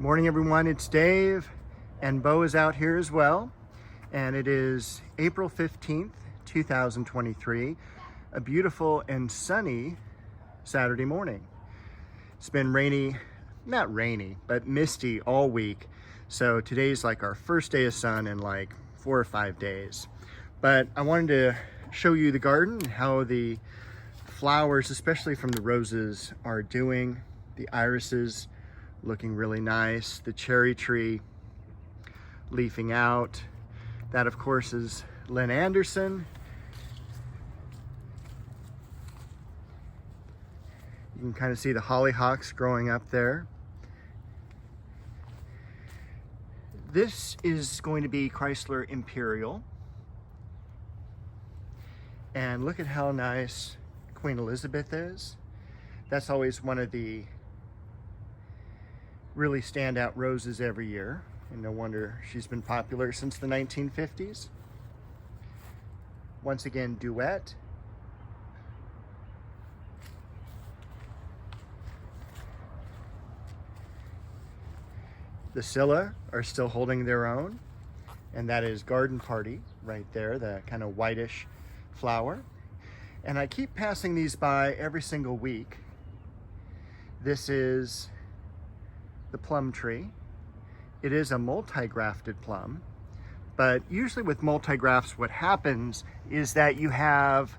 Morning everyone, it's Dave and Bo is out here as well, and it is April 15th 2023, a beautiful and sunny Saturday morning. It's been rainy, not rainy, but misty all week, so today's like our first day of sun in like 4 or 5 days. But I wanted to show you the garden, how the flowers, especially from the roses, are doing. The irises looking really nice. The cherry tree leafing out. That of course is Lynn Anderson. You can kind of see the hollyhocks growing up there. This is going to be Chrysler Imperial. And look at how nice Queen Elizabeth is. That's always one of the really standout roses every year, and no wonder she's been popular since the 1950s. Once again, Duet. The Scilla are still holding their own, and that is Garden Party right there, the kind of whitish flower. And I keep passing these by every single week. This is the plum tree. It is a multi-grafted plum, but usually with multi-grafts what happens is that you have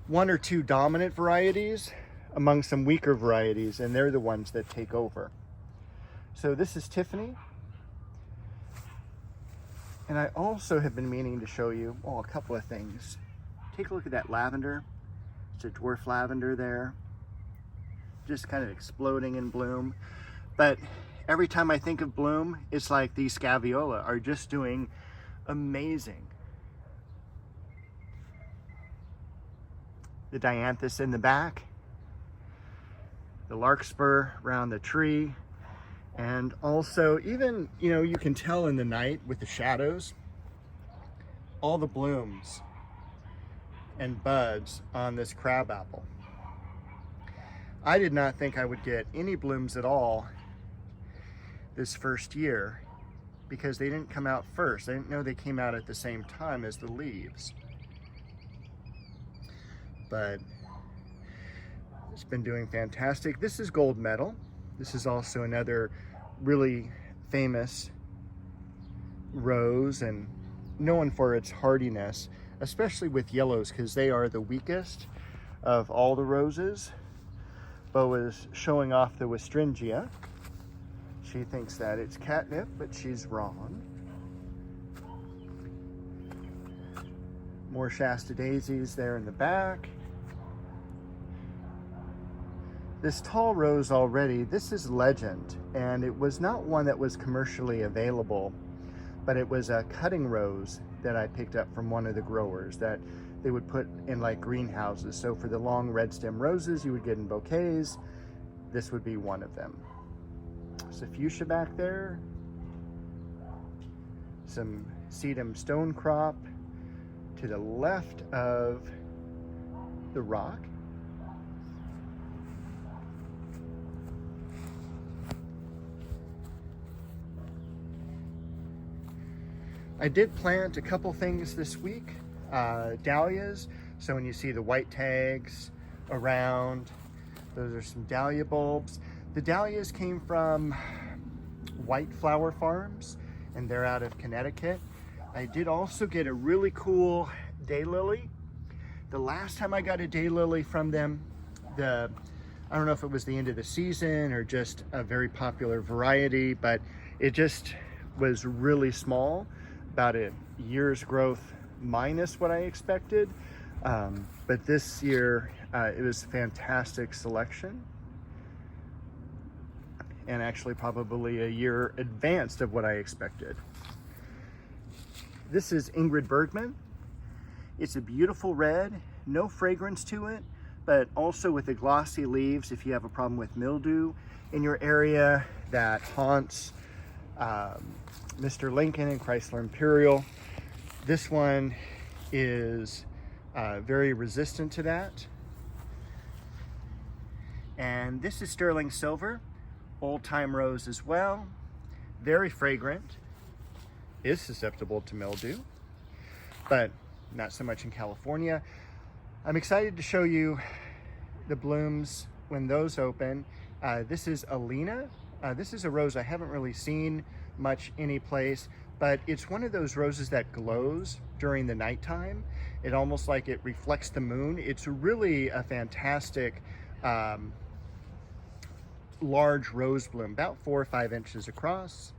one or two dominant varieties among some weaker varieties, and they're the ones that take over. So this is Tiffany, and I also have been meaning to show you a couple of things. Take a look at that lavender. It's a dwarf lavender there, just kind of exploding in bloom. But every time I think of bloom, it's like these Scaviola are just doing amazing. The dianthus in the back, the larkspur around the tree, and also even, you can tell in the night with the shadows, all the blooms and buds on this crabapple. I did not think I would get any blooms at all this first year because they didn't come out first. I didn't know they came out at the same time as the leaves. But it's been doing fantastic. This is gold medal. This is also another really famous rose and known for its hardiness, especially with yellows because they are the weakest of all the roses. Bo is showing off the Westringia. She thinks that it's catnip, but she's wrong. More Shasta daisies there in the back. This tall rose already, this is Legend, and it was not one that was commercially available, but it was a cutting rose that I picked up from one of the growers that they would put in like greenhouses. So for the long red stem roses you would get in bouquets, this would be one of them. There's a fuchsia back there, some sedum stone crop to the left of the rock. I did plant a couple things this week, dahlias. So when you see the white tags around, those are some dahlia bulbs. The dahlias came from White Flower Farms, and they're out of Connecticut. I did also get a really cool daylily. The last time I got a daylily from them, I don't know if it was the end of the season or just a very popular variety, but it just was really small, about a year's growth minus what I expected. But this year, it was a fantastic selection, and actually probably a year advanced of what I expected. This is Ingrid Bergman. It's a beautiful red, no fragrance to it, but also with the glossy leaves, if you have a problem with mildew in your area that haunts Mr. Lincoln and Chrysler Imperial, this one is very resistant to that. And this is sterling silver. old time rose as well. Very fragrant, is susceptible to mildew, but not so much in California. I'm excited to show you the blooms when those open. This is Alina. This is a rose I haven't really seen much anyplace, but it's one of those roses that glows during the nighttime. It almost like it reflects the moon. It's really a fantastic large rose bloom, about 4 or 5 inches across.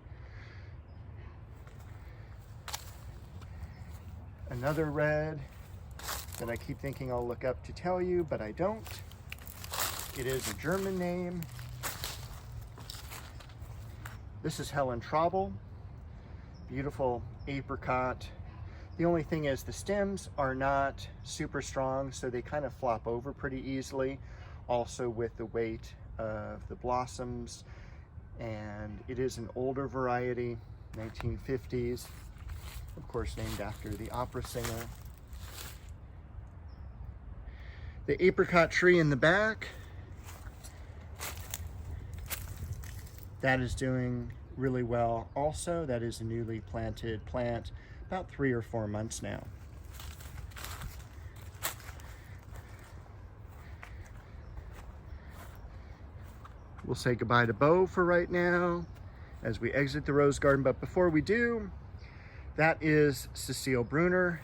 Another red that I keep thinking I'll look up to tell you, but I don't. It is a German name. This is Helen Traubel. Beautiful apricot. The only thing is the stems are not super strong, so they kind of flop over pretty easily. Also with the weight of the blossoms. And it is an older variety, 1950s. Of course, named after the opera singer. The apricot tree in the back, that is doing really well also. That is a newly planted plant, about 3 or 4 months now. We'll say goodbye to Bo for right now as we exit the rose garden, but before we do, that is Cecile Bruner.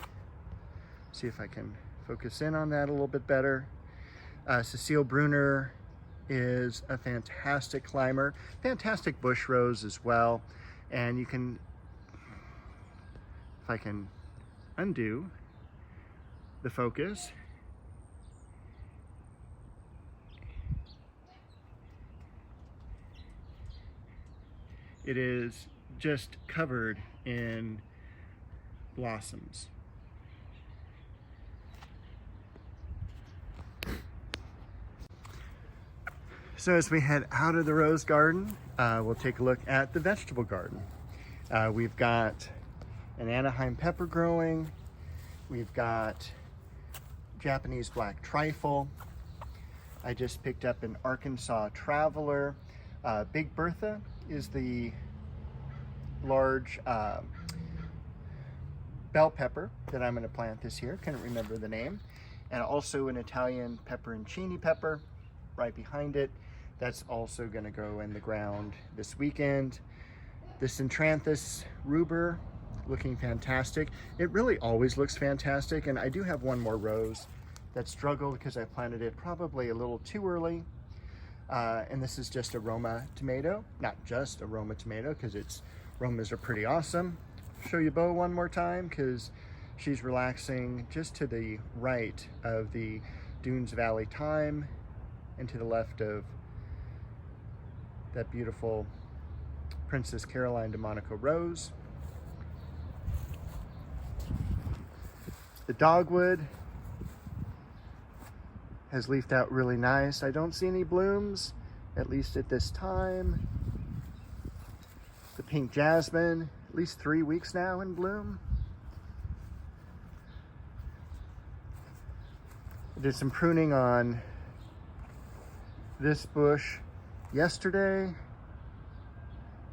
See if I can focus in on that a little bit better. Cecile Bruner is a fantastic climber, fantastic bush rose as well. And you can, if I can undo the focus, it is just covered in blossoms. So as we head out of the rose garden, we'll take a look at the vegetable garden. We've got an Anaheim pepper growing. We've got Japanese black trifle. I just picked up an Arkansas Traveler. Big Bertha is the large bell pepper that I'm going to plant this year. Couldn't remember the name. And also an Italian pepperoncini pepper right behind it. That's also going to go in the ground this weekend. The Centranthus rubra, looking fantastic. It really always looks fantastic, and I do have one more rose that struggled because I planted it probably a little too early. And this is just a Roma tomato. Not just a Roma tomato, because its Romas are pretty awesome. Show you Bo one more time, because she's relaxing just to the right of the Dunes Valley thyme and to the left of that beautiful Princess Caroline de Monaco rose. The dogwood has leafed out really nice. I don't see any blooms, at least at this time. The pink jasmine, at least 3 weeks now in bloom. I did some pruning on this bush yesterday.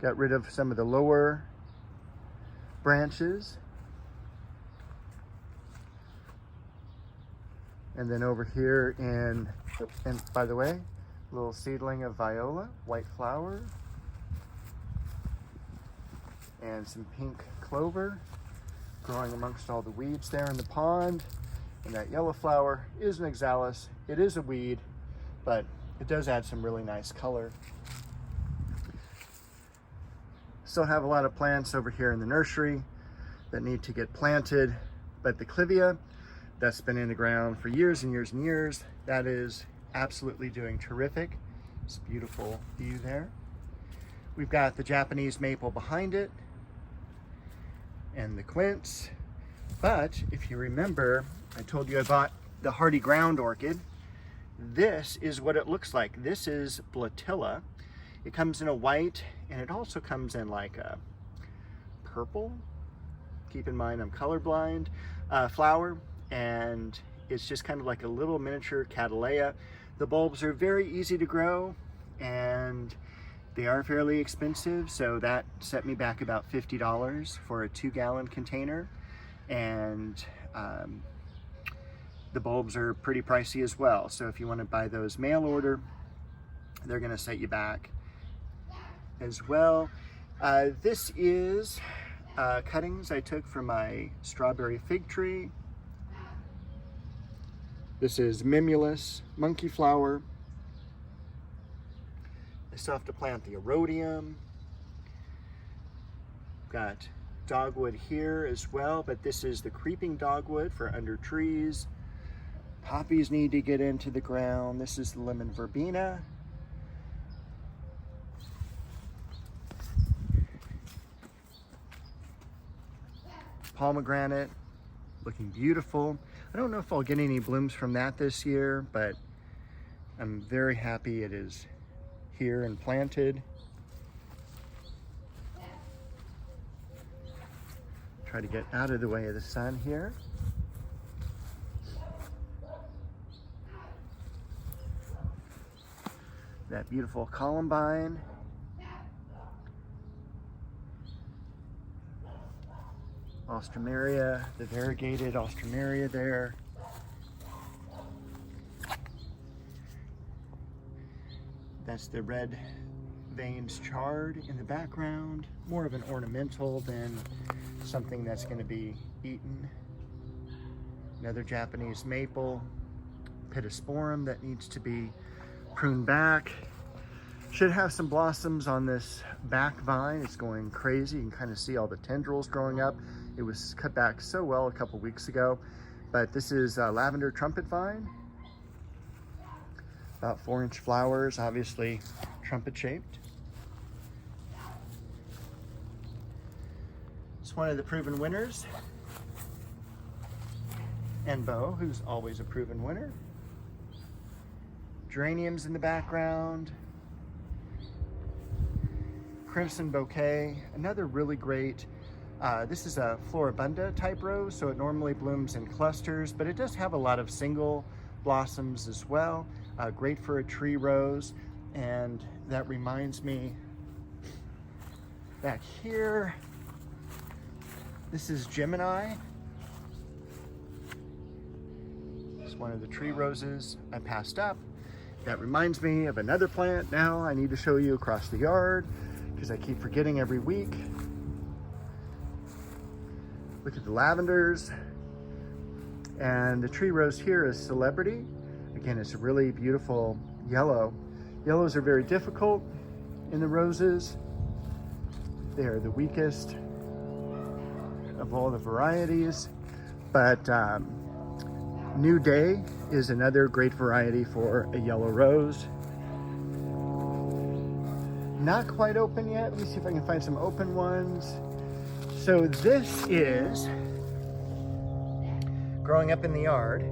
Got rid of some of the lower branches. And then over here and by the way, a little seedling of viola, white flower, and some pink clover growing amongst all the weeds there in the pond. And that yellow flower is an oxalis. It is a weed, but it does add some really nice color. Still have a lot of plants over here in the nursery that need to get planted, but the clivia that's been in the ground for years and years and years, that is absolutely doing terrific. It's a beautiful view there. We've got the Japanese maple behind it and the quince. But if you remember, I told you I bought the hardy ground orchid. This is what it looks like. This is Blatilla. It comes in a white, and it also comes in like a purple. Keep in mind I'm colorblind. Flower, and it's just kind of like a little miniature cattleya. The bulbs are very easy to grow, and They are fairly expensive, so that set me back about $50 for a 2-gallon container. And the bulbs are pretty pricey as well. So if you want to buy those mail order, they're going to set you back as well. This is cuttings I took from my strawberry fig tree. This is Mimulus, monkey flower. I still have to plant the erodium. Got dogwood here as well, but this is the creeping dogwood for under trees. Poppies need to get into the ground. This is the lemon verbena. Pomegranate, looking beautiful. I don't know if I'll get any blooms from that this year, but I'm very happy it is here and planted. Try to get out of the way of the sun here. That beautiful columbine. Alstroemeria, the variegated Alstroemeria there. That's the red veins chard in the background. More of an ornamental than something that's going to be eaten. Another Japanese maple, pittosporum that needs to be pruned back. Should have some blossoms on this back vine. It's going crazy. You can kind of see all the tendrils growing up. It was cut back so well a couple weeks ago. But this is a lavender trumpet vine. About 4-inch flowers, obviously trumpet shaped. It's one of the proven winners. And Bo, who's always a proven winner. Geraniums in the background. Crimson bouquet, another really great, this is a floribunda type rose, so it normally blooms in clusters, but it does have a lot of single blossoms as well. Great for a tree rose. And that reminds me, back here, this is Gemini. It's one of the tree roses I passed up. That reminds me of another plant now I need to show you across the yard, because I keep forgetting every week. Look at the lavenders. And the tree rose here is Celebrity. Again, it's a really beautiful yellow. Yellows are very difficult in the roses. They are the weakest of all the varieties. But New Day is another great variety for a yellow rose. Not quite open yet. Let me see if I can find some open ones. So this is growing up in the yard.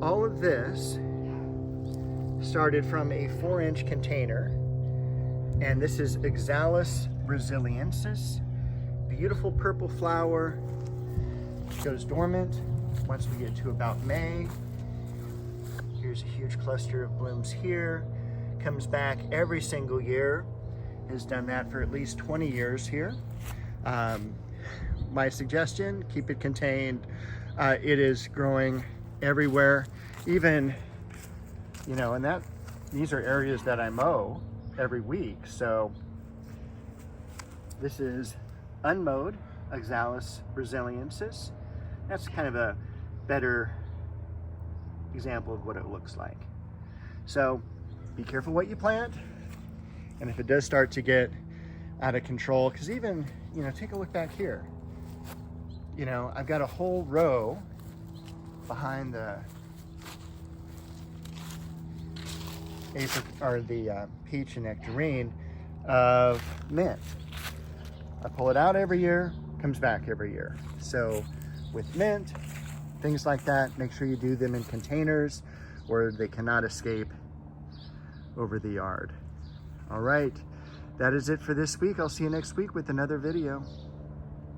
All of this started from a 4-inch container. And this is Oxalis brasiliensis. Beautiful purple flower. Goes dormant once we get to about May. Here's a huge cluster of blooms here. Comes back every single year. Has done that for at least 20 years here. My suggestion, keep it contained. It is growing everywhere. Even, you know, and these are areas that I mow every week. So this is unmowed Oxalis brasiliensis. That's kind of a better example of what it looks like. So be careful what you plant. And if it does start to get out of control, because even, you know, take a look back here. You know, I've got a whole row behind the peach and nectarine of mint. I pull it out every year, comes back every year. So with mint, things like that, make sure you do them in containers where they cannot escape over the yard. All right, that is it for this week. I'll see you next week with another video.